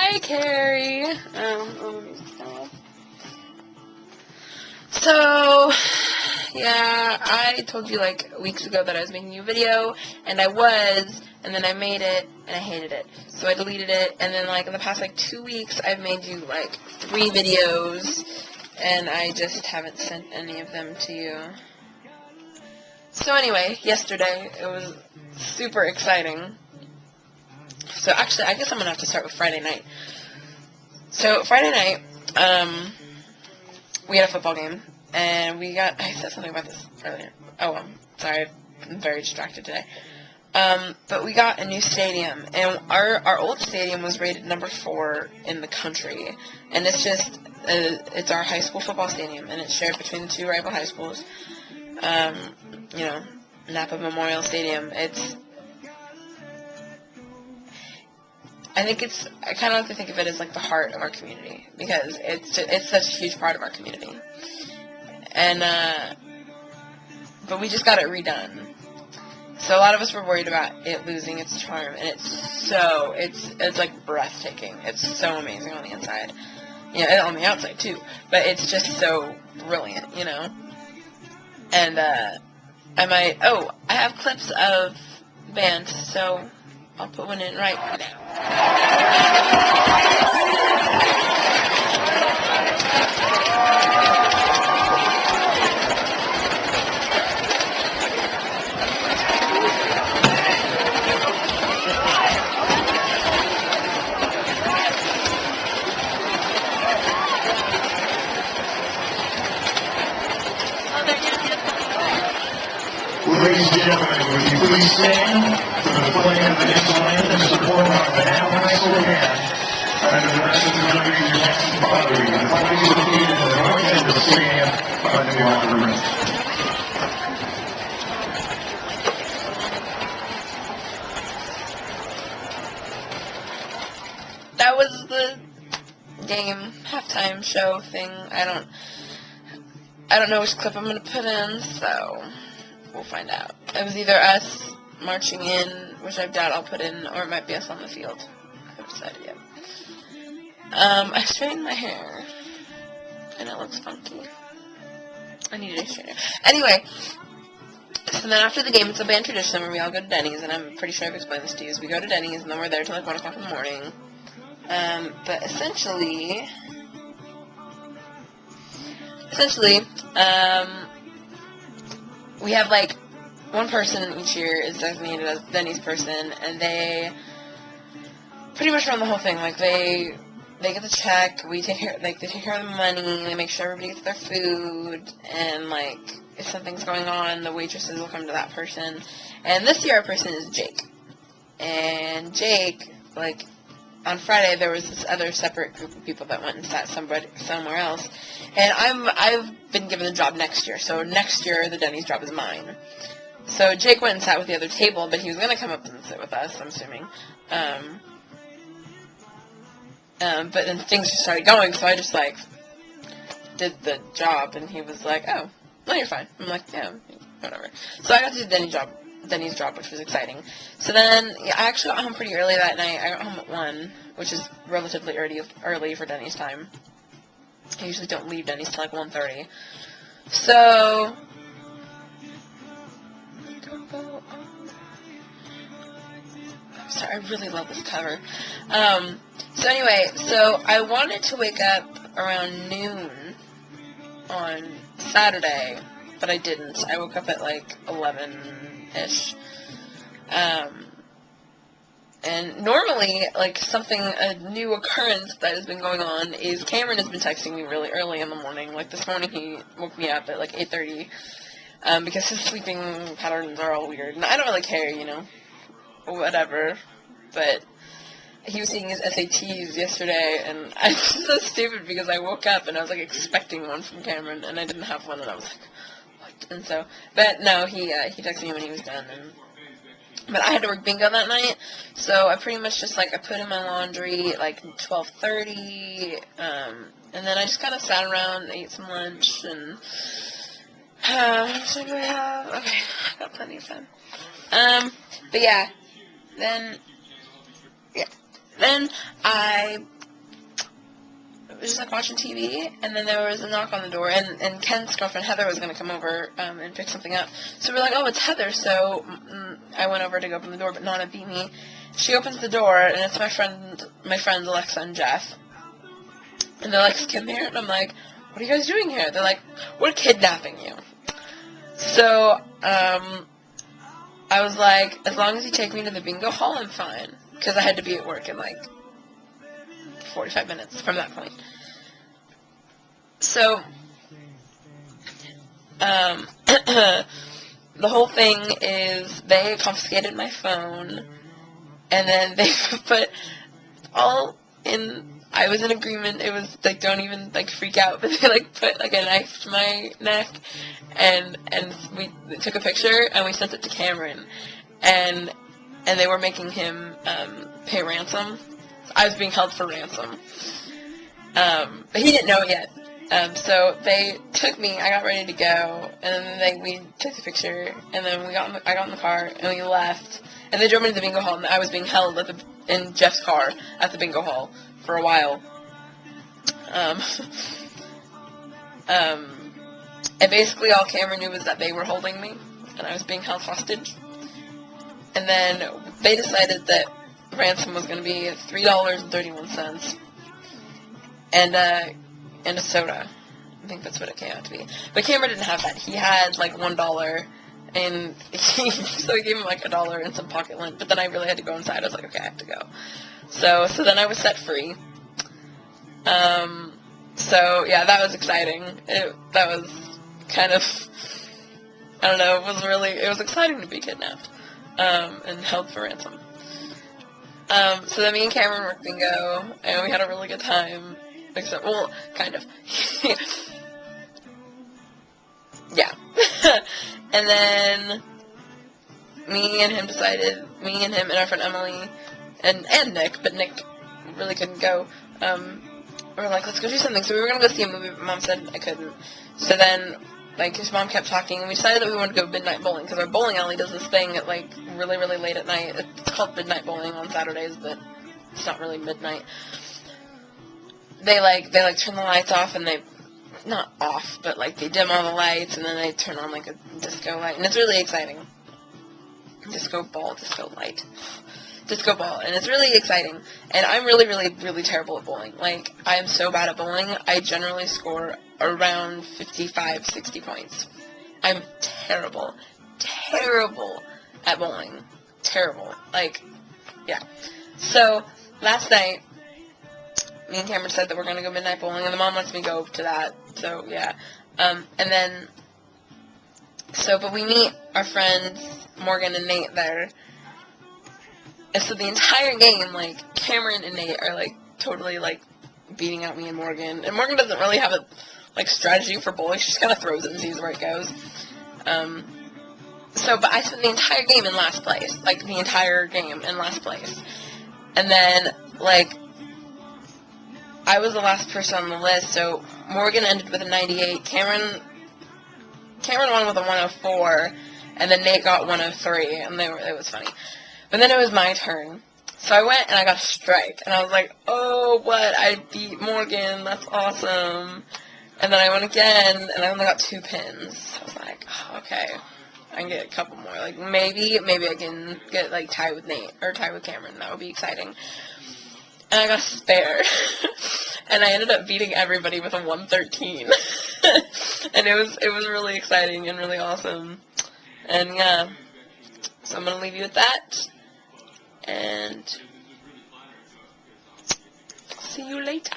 Hi, Carrie. So, yeah, I told you like weeks ago that I was making a video, and I was, and then I made it, and I hated it. So I deleted it, and then like in the past like 2 weeks, I've made you like 3 videos, and I just haven't sent any of them to you. So anyway, yesterday, it was super exciting. So actually, I guess I'm gonna have to start with Friday night. So Friday night, we had a football game, and I said something about this earlier. Oh, well, sorry, I'm very distracted today. But we got a new stadium, and our old stadium was rated number 4 in the country, and it's our high school football stadium, and it's shared between the 2 rival high schools. Napa Memorial Stadium. I kind of like to think of it as like the heart of our community, because it's such a huge part of our community. And, but we just got it redone. So a lot of us were worried about it losing its charm, and it's like breathtaking. It's so amazing on the inside. And on the outside too. But it's just so brilliant, And, I have clips of the band, so I'll put one in right now. Ladies and gentlemen, would you please stand for the playing of the national anthem in support of the Napa High School band under the direction of Dr. Jackson Pottery. The party is located in the north end of the stadium by the locker room. That was the game halftime show thing. I don't know which clip I'm gonna put in, so we'll find out. It was either us marching in, which I doubt I'll put in, or it might be us on the field. I haven't decided yet. I straightened my hair, and it looks funky. I need a straightener. Anyway, so then after the game, it's a band tradition where we all go to Denny's, and I'm pretty sure I've explained this to you. So we go to Denny's, and then we're there till like 1 o'clock in the morning. But essentially, we have like one person each year is designated as Denny's person, and they pretty much run the whole thing. Like they get the check, they take care of the money, they make sure everybody gets their food, and like if something's going on, the waitresses will come to that person. And this year our person is Jake. And Jake, like, on Friday, there was this other separate group of people that went and sat somewhere else. And I've been given the job next year. So next year, the Denny's job is mine. So Jake went and sat with the other table, but he was going to come up and sit with us, I'm assuming. But then things just started going, so I just, like, did the job. And he was like, oh, no, you're fine. I'm like, yeah, whatever. So I got to do Denny's job, which was exciting. So then, I actually got home pretty early that night. I got home at 1, which is relatively early for Denny's time. I usually don't leave Denny's till like 1:30. So, I'm sorry, I really love this cover. So anyway, so I wanted to wake up around noon on Saturday, but I didn't. I woke up at like 11-ish. And normally, like, a new occurrence that has been going on is Cameron has been texting me really early in the morning. Like, this morning he woke me up at, like, 8:30, because his sleeping patterns are all weird. And I don't really care, whatever. But he was seeing his SATs yesterday, and I was so stupid because I woke up and I was, like, expecting one from Cameron, and I didn't have one, and I was like, what? And so, but no, he texted me when he was done, but I had to work bingo that night, so I pretty much just, like, I put in my laundry at, like, 12:30, and then I just kind of sat around, ate some lunch, and, how much time do I have? Okay, I got plenty of time. But yeah, then I was just like watching TV, and then there was a knock on the door, and Ken's girlfriend Heather was going to come over and pick something up. So we're like, oh, it's Heather. So I went over to go open the door, but Nana beat me. She opens the door, and it's my friends Alexa and Jeff. And they're like, come here. And I'm like, what are you guys doing here? They're like, we're kidnapping you. So I was like, as long as you take me to the bingo hall, I'm fine. Because I had to be at work in like 45 minutes from that point. So, the whole thing is they confiscated my phone, and then they put all in, I was in agreement, it was like, don't even like freak out, but they like put like a knife to my neck, and we took a picture, and we sent it to Cameron, and they were making him pay ransom. I was being held for ransom. But he didn't know it yet. So they took me, I got ready to go, and then we took the picture, and then I got in the car, and we left, and they drove me to the bingo hall, and I was being held in Jeff's car at the bingo hall for a while. And basically all Cameron knew was that they were holding me, and I was being held hostage. And then they decided that ransom was going to be $3.31, and a soda. I think that's what it came out to be. But Cameron didn't have that. He had like $1, and so I gave him like $1 and some pocket lint. But then I really had to go inside. I was like, okay, I have to go. So then I was set free. So yeah, that was exciting. That was kind of, I don't know. It was exciting to be kidnapped and held for ransom. So then me and Cameron worked bingo, and we had a really good time. Except, well, kind of. Yeah. And then me and him and our friend Emily, and Nick, but Nick really couldn't go. We were like, let's go do something. So we were going to go see a movie, but Mom said I couldn't. So then, like, his mom kept talking, and we decided that we wanted to go midnight bowling, because our bowling alley does this thing at, like, really, really late at night. It's called midnight bowling on Saturdays, but it's not really midnight. They turn the lights off, and not off, but, like, they dim all the lights, and then they turn on, like, a disco light, and it's really exciting. Disco ball, and it's really exciting, and I'm really, really, really terrible at bowling. Like, I am so bad at bowling, I generally score around 55, 60 points. I'm terrible at bowling. Terrible. Like, yeah. So, last night, me and Cameron said that we're going to go midnight bowling, and the mom lets me go to that, so, yeah. But we meet our friends, Morgan and Nate, there. And so the entire game, like, Cameron and Nate are, like, totally, like, beating out me and Morgan. And Morgan doesn't really have a, like, strategy for bowling. She just kind of throws it and sees where it goes. But I spent the entire game in last place. Like, the entire game in last place. And then, like, I was the last person on the list, so Morgan ended with a 98. Cameron won with a 104, and then Nate got 103, and it was funny. But then it was my turn. So I went and I got a strike. And I was like, oh, what? I beat Morgan. That's awesome. And then I went again, and I only got 2 pins. I was like, oh, okay. I can get a couple more. Like, maybe I can get, like, tie with Nate, or tie with Cameron. That would be exciting. And I got a spare. And I ended up beating everybody with a 113. And it was really exciting and really awesome. And, yeah. So I'm going to leave you with that. And see you later.